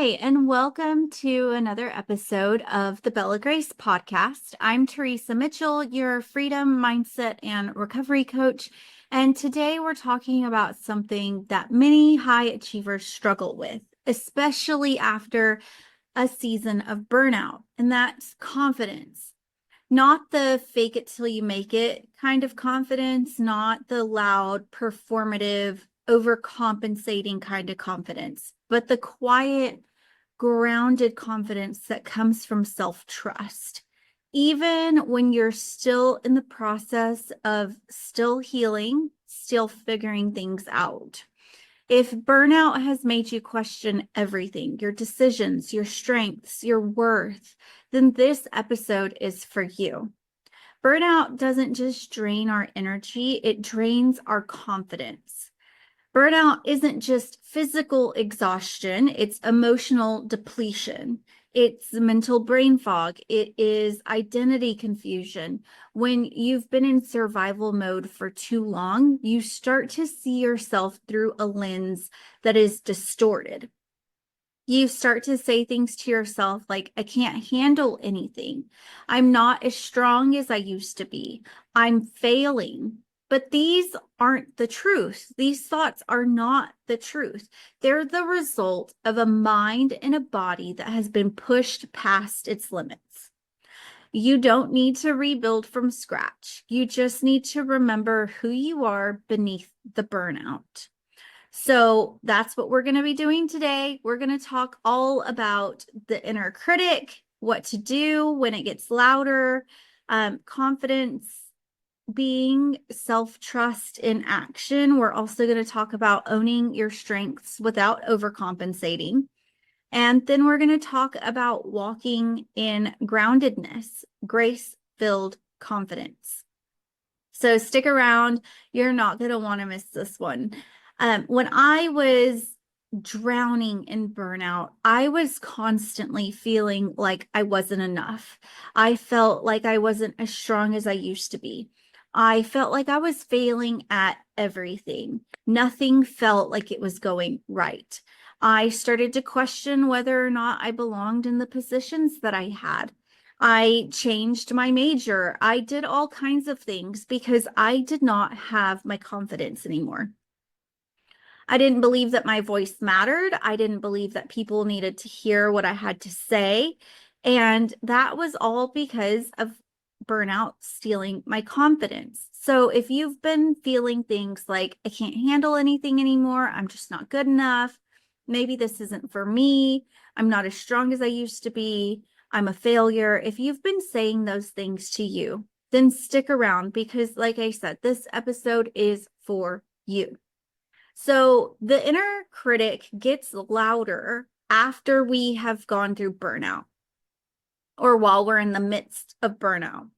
Hi, and welcome to another episode of the Bella Grace podcast. I'm Teresa Mitchell, your freedom, mindset, and recovery coach. And today we're talking about something that many high achievers struggle with, especially after a season of burnout, and that's confidence. Not the fake it till you make it kind of confidence, not the loud, performative, overcompensating kind of confidence, but the quiet, grounded confidence that comes from self-trust. Even when you're still in the process of still healing, still figuring things out. If burnout has made you question everything, your decisions, your strengths, your worth, then this episode is for you. Burnout doesn't just drain our energy, it drains our confidence. Burnout isn't just physical exhaustion, it's emotional depletion. It's mental brain fog. It is identity confusion. When you've been in survival mode for too long, you start to see yourself through a lens that is distorted. You start to say things to yourself like, I can't handle anything. I'm not as strong as I used to be. I'm failing. But these aren't the truth. These thoughts are not the truth. They're the result of a mind and a body that has been pushed past its limits. You don't need to rebuild from scratch. You just need to remember who you are beneath the burnout. So that's what we're going to be doing today. We're going to talk all about the inner critic, what to do when it gets louder, confidence, being self-trust in action. We're also going to talk about owning your strengths without overcompensating. And then we're going to talk about walking in groundedness, grace-filled confidence. So stick around. You're not going to want to miss this one. When I was drowning in burnout, I was constantly feeling like I wasn't enough. I felt like I wasn't as strong as I used to be. I felt like I was failing at everything. Nothing felt like it was going right. I started to question whether or not I belonged in the positions that I had. I changed my major. I did all kinds of things because I did not have my confidence anymore. I didn't believe that my voice mattered. I didn't believe that people needed to hear what I had to say. And that was all because of burnout stealing my confidence. So if you've been feeling things like, I can't handle anything anymore, I'm just not good enough, maybe this isn't for me, I'm not as strong as I used to be, I'm a failure. If you've been saying those things to you, then stick around because, like I said, this episode is for you. So the inner critic gets louder after we have gone through burnout or while we're in the midst of burnout.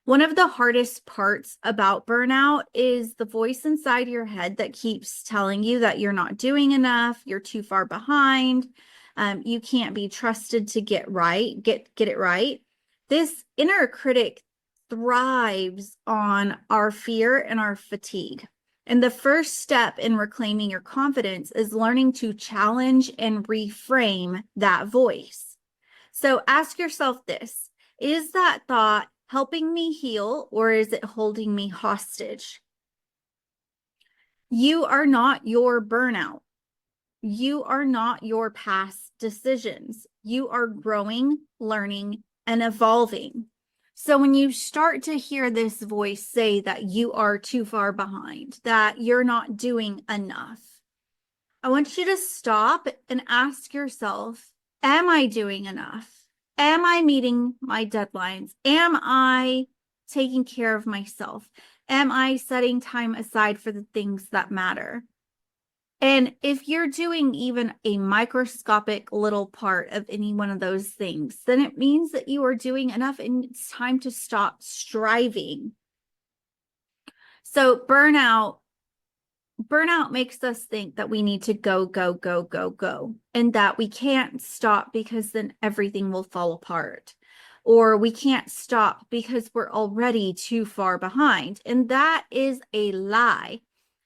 One of the hardest parts about burnout is the voice inside your head that keeps telling you that you're not doing enough, you're too far behind, you can't be trusted to get it right. This inner critic thrives on our fear and our fatigue. And the first step in reclaiming your confidence is learning to challenge and reframe that voice. So ask yourself this: is that thought helping me heal, or is it holding me hostage? You are not your burnout. You are not your past decisions. You are growing, learning, and evolving. So when you start to hear this voice say that you are too far behind, that you're not doing enough, I want you to stop and ask yourself, am I doing enough? Am I meeting my deadlines? Am I taking care of myself? Am I setting time aside for the things that matter? And if you're doing even a microscopic little part of any one of those things, then it means that you are doing enough and it's time to stop striving. So burnout makes us think that we need to go, go, go, go, go, and that we can't stop because then everything will fall apart. Or we can't stop because we're already too far behind. And that is a lie.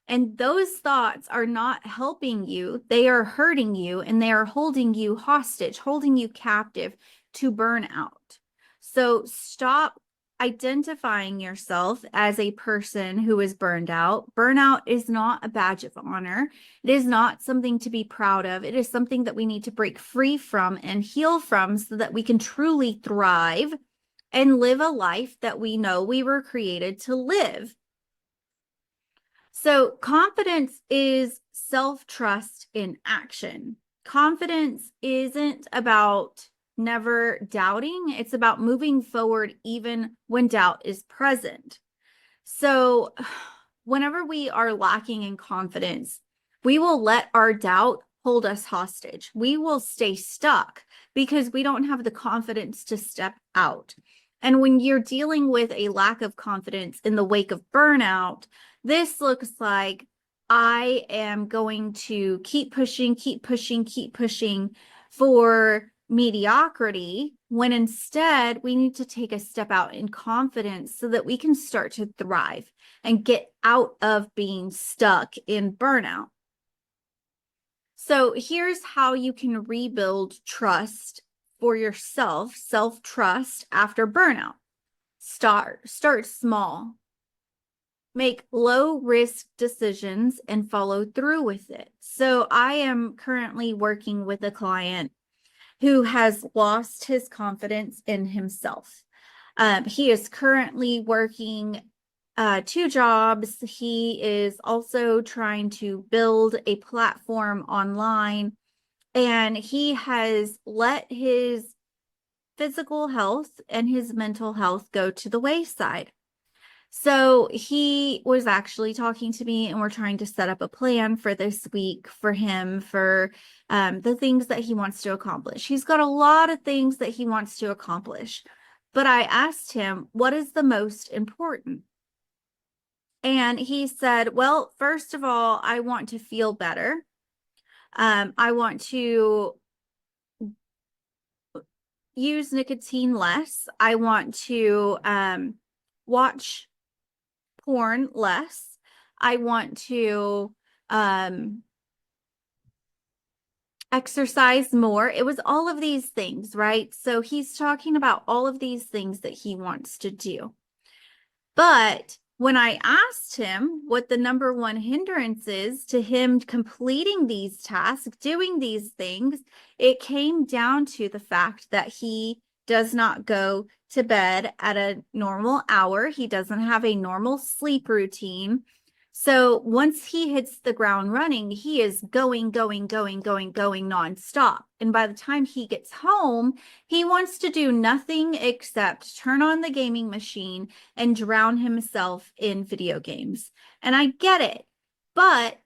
And those thoughts are not helping you. They are hurting you, and they are holding you hostage, holding you captive to burnout. So stop identifying yourself as a person who is burned out. Burnout is not a badge of honor. It is not something to be proud of. It is something that we need to break free from and heal from so that we can truly thrive and live a life that we know we were created to live. So confidence is self-trust in action. Confidence isn't about never doubting. It's about moving forward even when doubt is present. So whenever we are lacking in confidence, we will let our doubt hold us hostage. We will stay stuck because we don't have the confidence to step out. And when you're dealing with a lack of confidence in the wake of burnout, this looks like I am going to keep pushing for mediocrity, when instead we need to take a step out in confidence so that we can start to thrive and get out of being stuck in burnout. So here's how you can rebuild trust for yourself, self-trust after burnout. Start small. Make low risk decisions and follow through with it. So I am currently working with a client who has lost his confidence in himself. He is currently working 2 jobs. He is also trying to build a platform online, and he has let his physical health and his mental health go to the wayside. So he was actually talking to me, and we're trying to set up a plan for this week for him for the things that he wants to accomplish. He's got a lot of things that he wants to accomplish, but I asked him, what is the most important? And he said, well, first of all, I want to feel better. I want to use nicotine less. I want to watch porn less. I want to exercise more. It was all of these things, right? So he's talking about all of these things that he wants to do. But when I asked him what the number one hindrance is to him completing these tasks, doing these things, it came down to the fact that he does not go to bed at a normal hour. He doesn't have a normal sleep routine. So once he hits the ground running, he is going nonstop. And by the time he gets home, he wants to do nothing except turn on the gaming machine and drown himself in video games. And I get it, but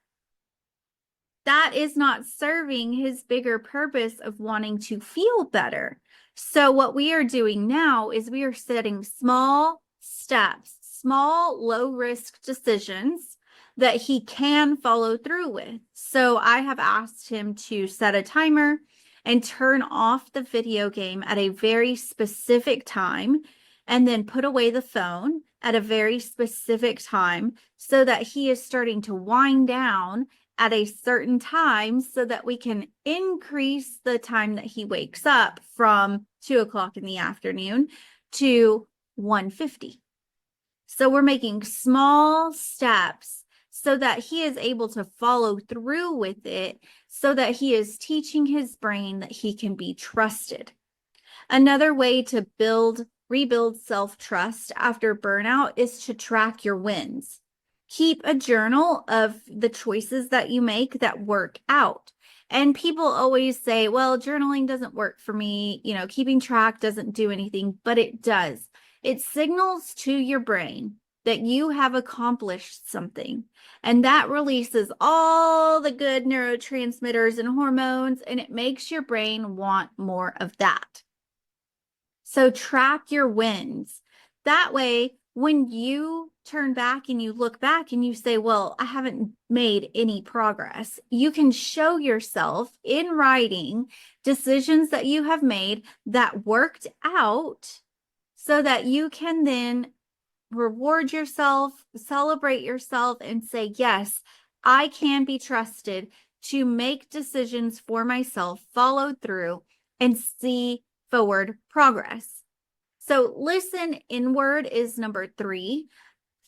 that is not serving his bigger purpose of wanting to feel better. So what we are doing now is we are setting small steps, small low-risk decisions that he can follow through with. So I have asked him to set a timer and turn off the video game at a very specific time, and then put away the phone at a very specific time so that he is starting to wind down at a certain time so that we can increase the time that he wakes up from 2:00 in the afternoon to 1:50. So we're making small steps so that he is able to follow through with it, so that he is teaching his brain that he can be trusted. Another way to rebuild self-trust after burnout is to track your wins. Keep a journal of the choices that you make that work out. And people always say, well, journaling doesn't work for me. Keeping track doesn't do anything, but it does. It signals to your brain that you have accomplished something, and that releases all the good neurotransmitters and hormones, and it makes your brain want more of that. So track your wins. That way, when you turn back and you look back and you say, well, I haven't made any progress, you can show yourself in writing decisions that you have made that worked out, so that you can then reward yourself, celebrate yourself, and say, yes, I can be trusted to make decisions for myself, follow through, and see forward progress. So listen inward is number 3.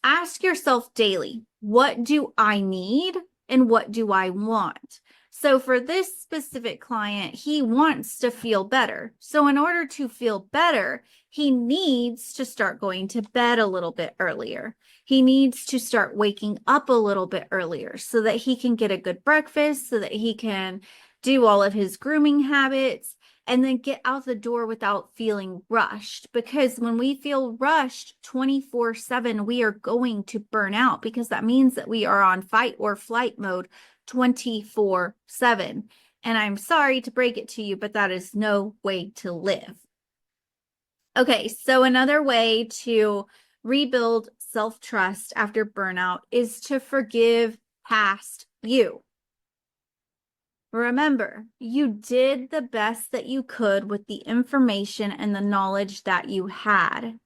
Ask yourself daily, what do I need and what do I want? So for this specific client, he wants to feel better. So in order to feel better, he needs to start going to bed a little bit earlier. He needs to start waking up a little bit earlier so that he can get a good breakfast, so that he can do all of his grooming habits, and then get out the door without feeling rushed. Because when we feel rushed 24/7, we are going to burn out, because that means that we are on fight or flight mode 24/7. And I'm sorry to break it to you, but that is no way to live. Okay, so another way to rebuild self-trust after burnout is to forgive past you. Remember, you did the best that you could with the information and the knowledge that you had.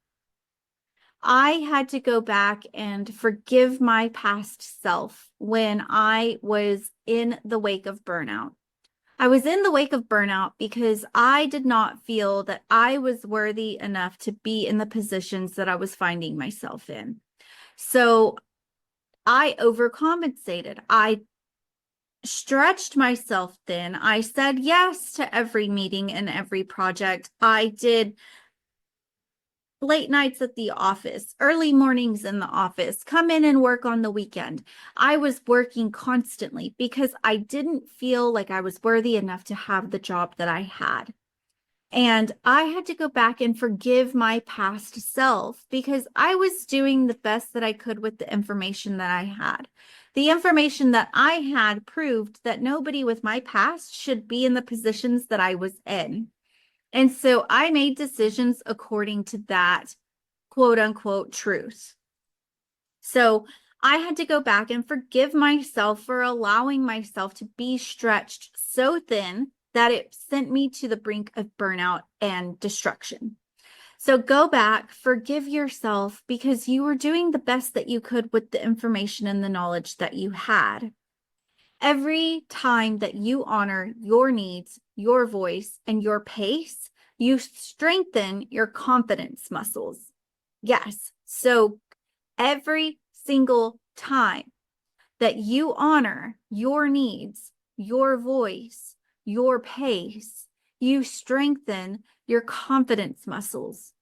I had to go back and forgive my past self when I was in the wake of burnout. I was in the wake of burnout because I did not feel that I was worthy enough to be in the positions that I was finding myself in. So I overcompensated. I stretched myself thin. I said yes to every meeting and every project. I did late nights at the office, early mornings in the office, come in and work on the weekend. I was working constantly because I didn't feel like I was worthy enough to have the job that I had. And I had to go back and forgive my past self because I was doing the best that I could with the information that I had. The information that I had proved that nobody with my past should be in the positions that I was in. And so I made decisions according to that quote unquote truth. So I had to go back and forgive myself for allowing myself to be stretched so thin that it sent me to the brink of burnout and destruction. So go back, forgive yourself because you were doing the best that you could with the information and the knowledge that you had. Every time that you honor your needs, your voice, and your pace, you strengthen your confidence muscles. Yes. So every single time that you honor your needs, your voice, your pace, you strengthen your confidence muscles.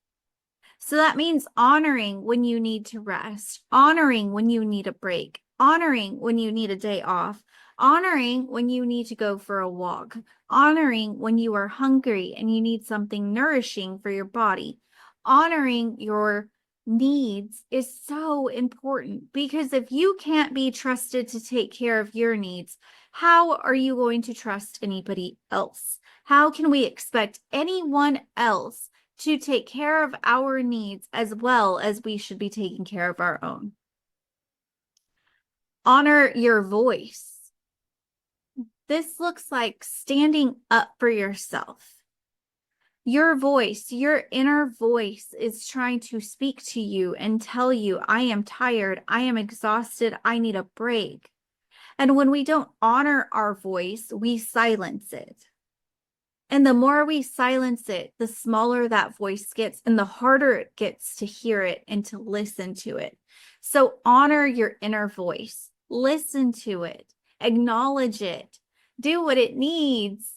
So that means honoring when you need to rest, honoring when you need a break, honoring when you need a day off, honoring when you need to go for a walk, honoring when you are hungry and you need something nourishing for your body. Honoring your needs is so important because if you can't be trusted to take care of your needs, how are you going to trust anybody else? How can we expect anyone else to take care of our needs as well as we should be taking care of our own? Honor your voice. This looks like standing up for yourself. Your voice, your inner voice is trying to speak to you and tell you, I am tired, I am exhausted, I need a break. And when we don't honor our voice, we silence it. And the more we silence it, the smaller that voice gets and the harder it gets to hear it and to listen to it. So honor your inner voice, listen to it, acknowledge it, do what it needs.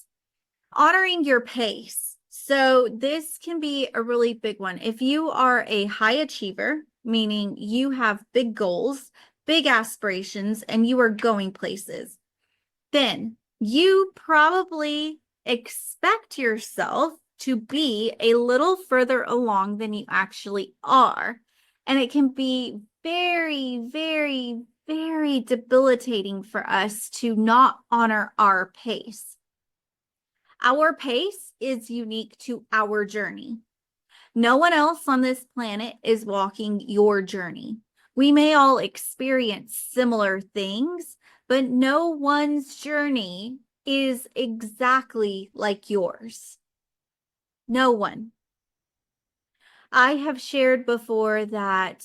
Honoring your pace. So this can be a really big one. If you are a high achiever, meaning you have big goals, big aspirations, and you are going places, then you probably expect yourself to be a little further along than you actually are. And it can be very, very, very debilitating for us to not honor our pace. Our pace is unique to our journey. No one else on this planet is walking your journey. We may all experience similar things, but no one's journey is exactly like yours. No one. I have shared before that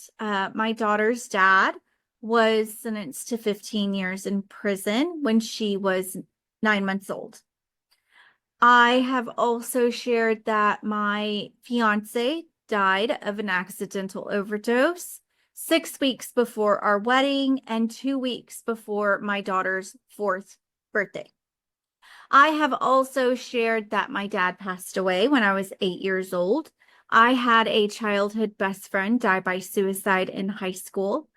my daughter's dad was sentenced to 15 years in prison when she was 9 months old. I have also shared that my fiance died of an accidental overdose 6 weeks before our wedding and 2 weeks before my daughter's 4th birthday. I have also shared that my dad passed away when I was 8 years old. I had a childhood best friend die by suicide in high school.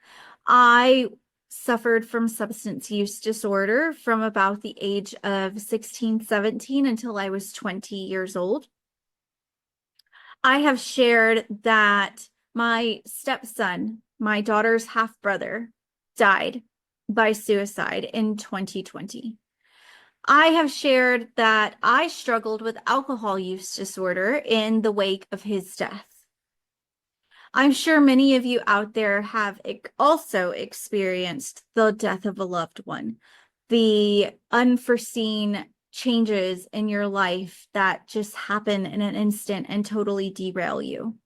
I suffered from substance use disorder from about the age of 16, 17 until I was 20 years old. I have shared that my stepson, my daughter's half brother, died by suicide in 2020. I have shared that I struggled with alcohol use disorder in the wake of his death. I'm sure many of you out there have also experienced the death of a loved one, the unforeseen changes in your life that just happen in an instant and totally derail you.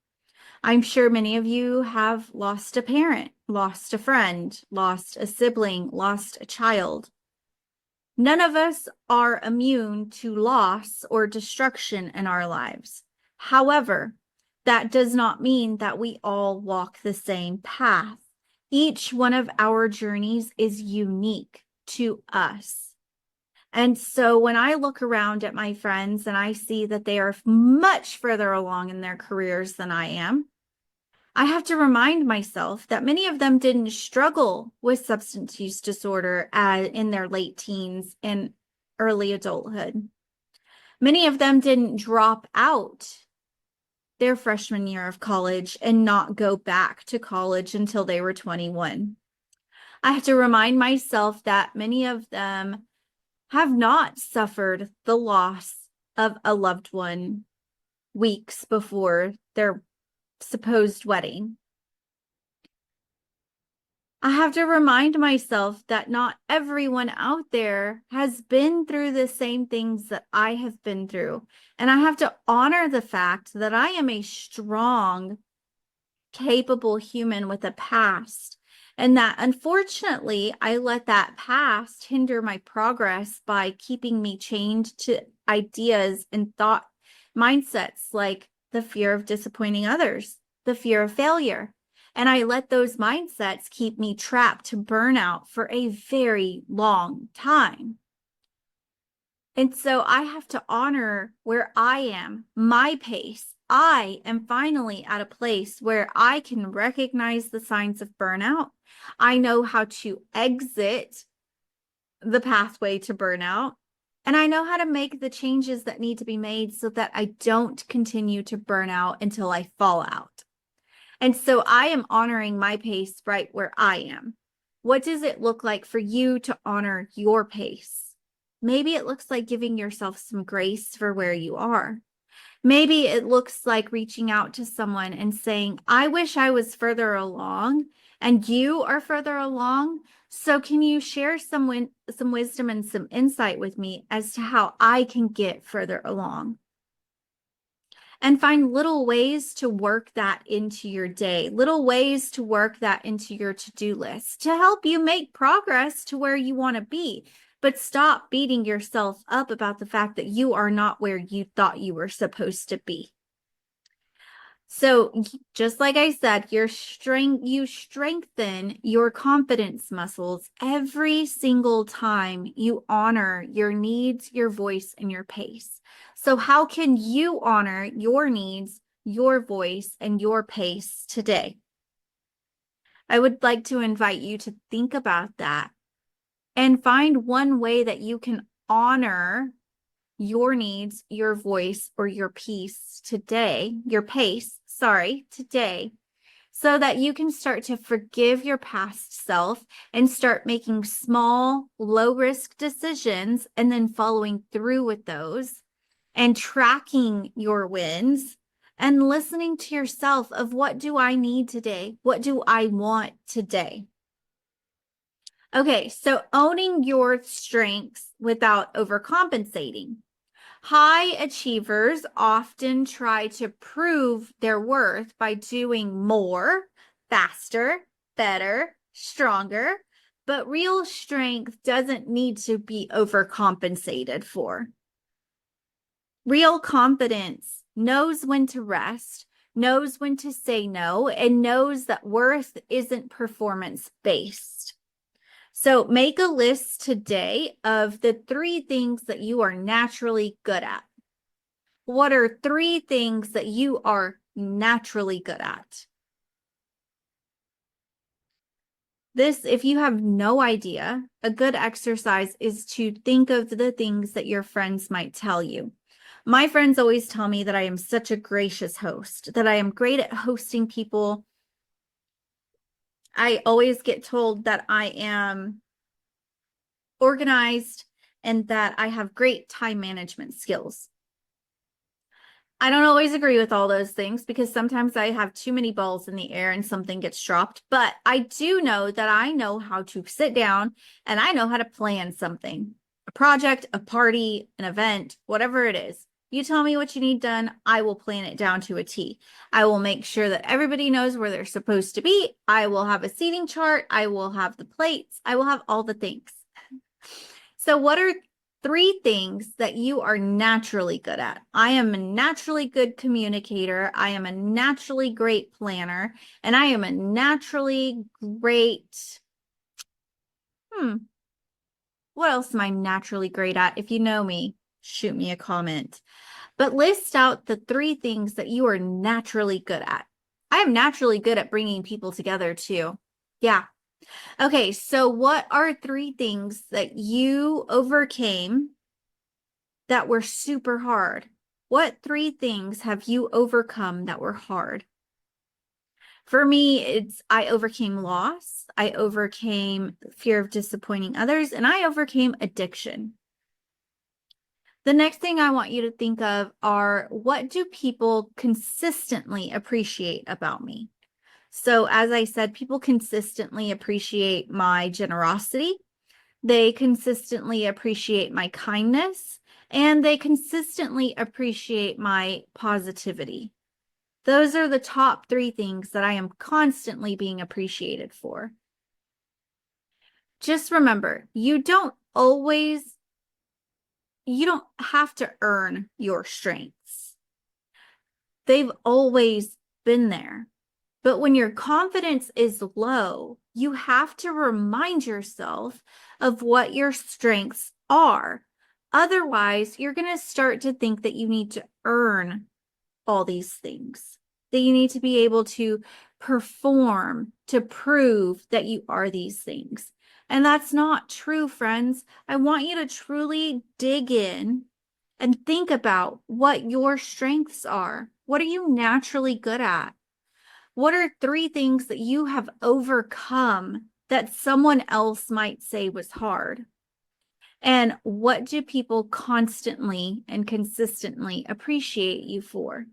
I'm sure many of you have lost a parent, lost a friend, lost a sibling, lost a child. None of us are immune to loss or destruction in our lives. However, that does not mean that we all walk the same path. Each one of our journeys is unique to us. And so when I look around at my friends and I see that they are much further along in their careers than I am, I have to remind myself that many of them didn't struggle with substance use disorder in their late teens and early adulthood. Many of them didn't drop out their freshman year of college and not go back to college until they were 21. I have to remind myself that many of them have not suffered the loss of a loved one weeks before their supposed wedding. I have to remind myself that not everyone out there has been through the same things that I have been through. And I have to honor the fact that I am a strong, capable human with a past. And that unfortunately, I let that past hinder my progress by keeping me chained to ideas and thought mindsets like the fear of disappointing others, the fear of failure. And I let those mindsets keep me trapped to burnout for a very long time. And so I have to honor where I am, my pace. I am finally at a place where I can recognize the signs of burnout. I know how to exit the pathway to burnout. And I know how to make the changes that need to be made so that I don't continue to burn out until I fall out. And so I am honoring my pace right where I am. What does it look like for you to honor your pace? Maybe it looks like giving yourself some grace for where you are. Maybe it looks like reaching out to someone and saying, I wish I was further along and you are further along. So can you share some wisdom and some insight with me as to how I can get further along? And find little ways to work that into your day, little ways to work that into your to-do list to help you make progress to where you want to be. But stop beating yourself up about the fact that you are not where you thought you were supposed to be. So just like I said, you strengthen your confidence muscles every single time you honor your needs, your voice, and your pace. So how can you honor your needs, your voice, and your pace today? I would like to invite you to think about that and find one way that you can honor your needs, your voice, or your pace today, today, so that you can start to forgive your past self and start making small, low-risk decisions and then following through with those and tracking your wins and listening to yourself of what do I need today? What do I want today? Okay, so owning your strengths without overcompensating. High achievers often try to prove their worth by doing more, faster, better, stronger, but real strength doesn't need to be overcompensated for. Real confidence knows when to rest, knows when to say no, and knows that worth isn't performance-based. So make a list today of the 3 things that you are naturally good at. What are 3 things that you are naturally good at? This, if you have no idea, a good exercise is to think of the things that your friends might tell you. My friends always tell me that I am such a gracious host, that I am great at hosting people. I always get told that I am organized and that I have great time management skills. I don't always agree with all those things because sometimes I have too many balls in the air and something gets dropped, but I do know that I know how to sit down and I know how to plan something, a project, a party, an event, whatever it is. You tell me what you need done, I will plan it down to a T. I will make sure that everybody knows where they're supposed to be. I will have a seating chart. I will have the plates. I will have all the things. So what are 3 things that you are naturally good at? I am a naturally good communicator. I am a naturally great planner. And I am a naturally great, what else am I naturally great at? If you know me, shoot me a comment. But list out the 3 things that you are naturally good at. I am naturally good at bringing people together too. Yeah. Okay, so what are 3 things that you overcame that were super hard? What 3 things have you overcome that were hard? For me, I overcame loss, I overcame fear of disappointing others, and I overcame addiction. The next thing I want you to think of are, what do people consistently appreciate about me? So as I said, people consistently appreciate my generosity. They consistently appreciate my kindness, and they consistently appreciate my positivity. Those are the top 3 things that I am constantly being appreciated for. Just remember, you don't have to earn your strengths. They've always been there. But when your confidence is low, you have to remind yourself of what your strengths are. Otherwise, you're going to start to think that you need to earn all these things, that you need to be able to perform to prove that you are these things. And that's not true, friends. I want you to truly dig in and think about what your strengths are. What are you naturally good at? What are 3 things that you have overcome that someone else might say was hard? And what do people constantly and consistently appreciate you for?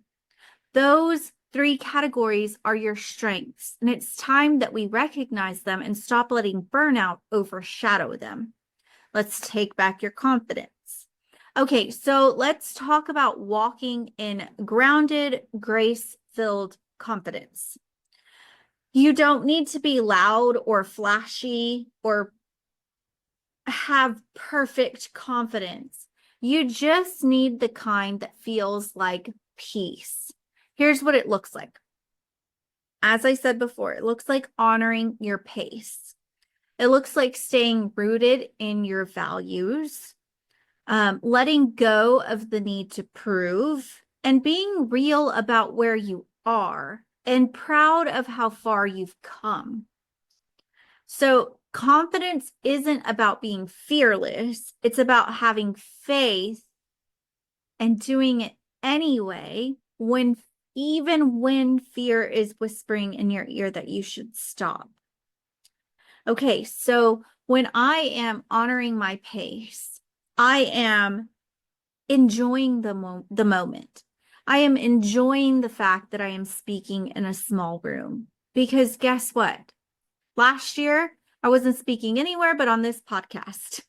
Those 3 categories are your strengths, and it's time that we recognize them and stop letting burnout overshadow them. Let's take back your confidence. Okay, so let's talk about walking in grounded, grace-filled confidence. You don't need to be loud or flashy or have perfect confidence. You just need the kind that feels like peace. Here's what it looks like. As I said before, it looks like honoring your pace. It looks like staying rooted in your values, letting go of the need to prove, and being real about where you are and proud of how far you've come. So confidence isn't about being fearless. It's about having faith and doing it anyway, even when fear is whispering in your ear that you should stop. Okay, so when I am honoring my pace, I am enjoying the moment. I am enjoying the fact that I am speaking in a small room, because guess what? Last year, I wasn't speaking anywhere but on this podcast.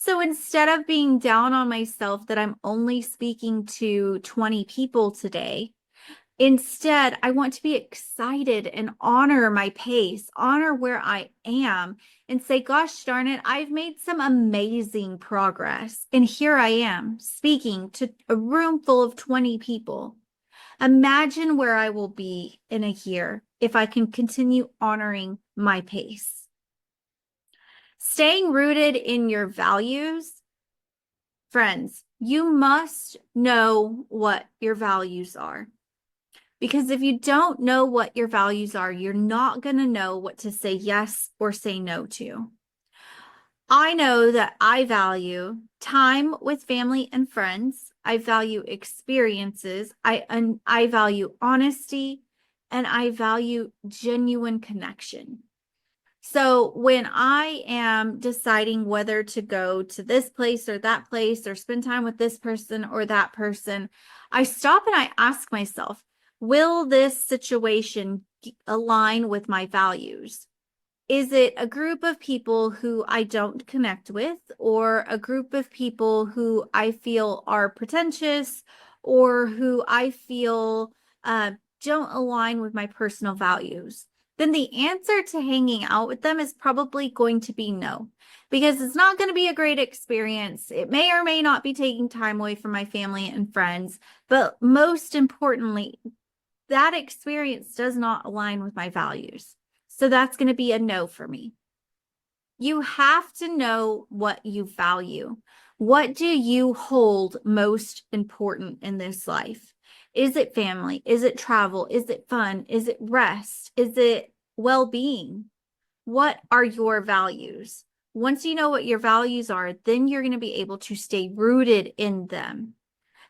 So instead of being down on myself that I'm only speaking to 20 people today, instead, I want to be excited and honor my pace, honor where I am, and say, gosh darn it, I've made some amazing progress. And here I am speaking to a room full of 20 people. Imagine where I will be in a year if I can continue honoring my pace. Staying rooted in your values, friends, you must know what your values are. Because if you don't know what your values are, you're not going to know what to say yes or say no to. I know that I value time with family and friends. I value experiences. I value honesty, and I value genuine connection. So when I am deciding whether to go to this place or that place or spend time with this person or that person, I stop and I ask myself, will this situation align with my values? Is it a group of people who I don't connect with, or a group of people who I feel are pretentious, or who I feel don't align with my personal values? Then the answer to hanging out with them is probably going to be no, because it's not going to be a great experience. It may or may not be taking time away from my family and friends, but most importantly, that experience does not align with my values. So that's going to be a no for me. You have to know what you value. What do you hold most important in this life? Is it family? Is it travel? Is it fun? Is it rest? Is it well-being? What are your values? Once you know what your values are, then you're going to be able to stay rooted in them.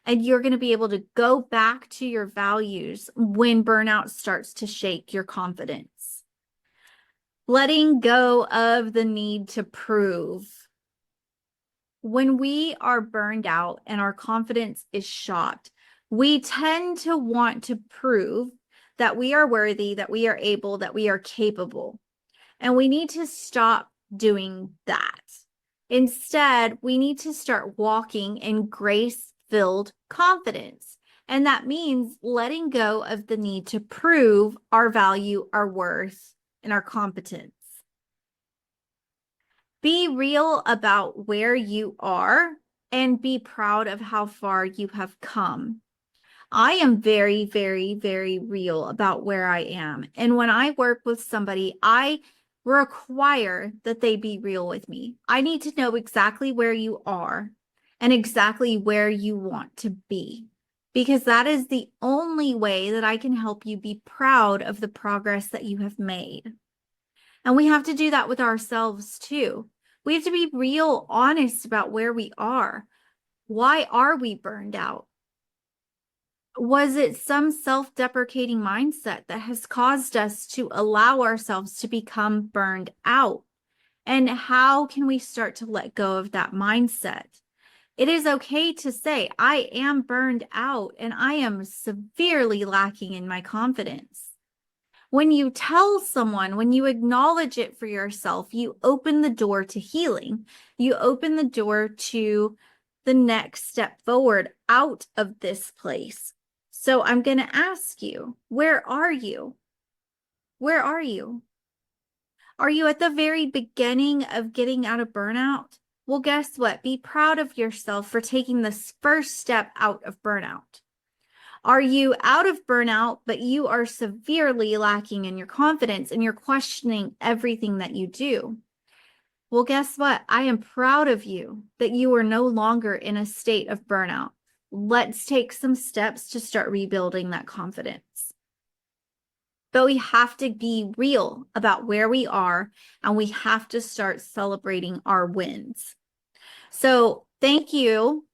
And you're going to be able to go back to your values when burnout starts to shake your confidence. Letting go of the need to prove. When we are burned out and our confidence is shot, we tend to want to prove that we are worthy, that we are able, that we are capable. And we need to stop doing that. Instead, we need to start walking in grace-filled confidence. And that means letting go of the need to prove our value, our worth, and our competence. Be real about where you are and be proud of how far you have come. I am very, very, very real about where I am. And when I work with somebody, I require that they be real with me. I need to know exactly where you are and exactly where you want to be, because that is the only way that I can help you be proud of the progress that you have made. And we have to do that with ourselves too. We have to be real honest about where we are. Why are we burned out? Was it some self-deprecating mindset that has caused us to allow ourselves to become burned out? And how can we start to let go of that mindset? It is okay to say, I am burned out and I am severely lacking in my confidence. When you tell someone, when you acknowledge it for yourself, you open the door to healing. You open the door to the next step forward out of this place. So I'm going to ask you, where are you? Where are you? Are you at the very beginning of getting out of burnout? Well, guess what? Be proud of yourself for taking this first step out of burnout. Are you out of burnout, but you are severely lacking in your confidence and you're questioning everything that you do? Well, guess what? I am proud of you that you are no longer in a state of burnout. Let's take some steps to start rebuilding that confidence. But we have to be real about where we are, and we have to start celebrating our wins. So thank you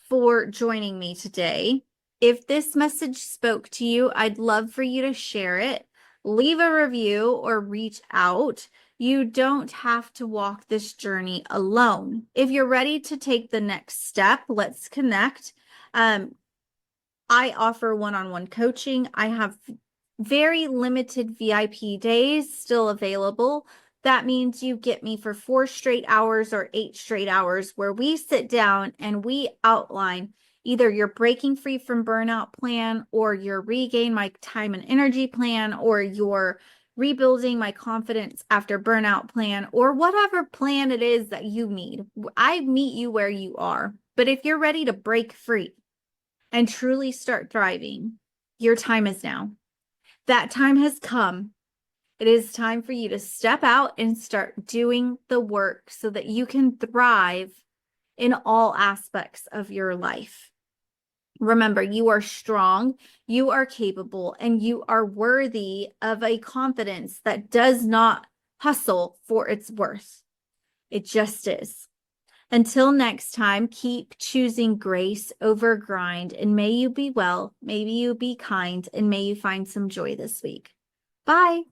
for joining me today. If this message spoke to you, I'd love for you to share it, leave a review, or reach out. You don't have to walk this journey alone. If you're ready to take the next step, let's connect. I offer one-on-one coaching. I have very limited VIP days still available. That means you get me for 4 straight hours or 8 straight hours where we sit down and we outline either your breaking free from burnout plan, or your regain my time and energy plan, or your rebuilding my confidence after burnout plan, or whatever plan it is that you need. I meet you where you are. But if you're ready to break free and truly start thriving, your time is now. That time has come. It is time for you to step out and start doing the work so that you can thrive in all aspects of your life. Remember, you are strong, you are capable, and you are worthy of a confidence that does not hustle for its worth. It just is. Until next time, keep choosing grace over grind, and may you be well, may you be kind, and may you find some joy this week. Bye.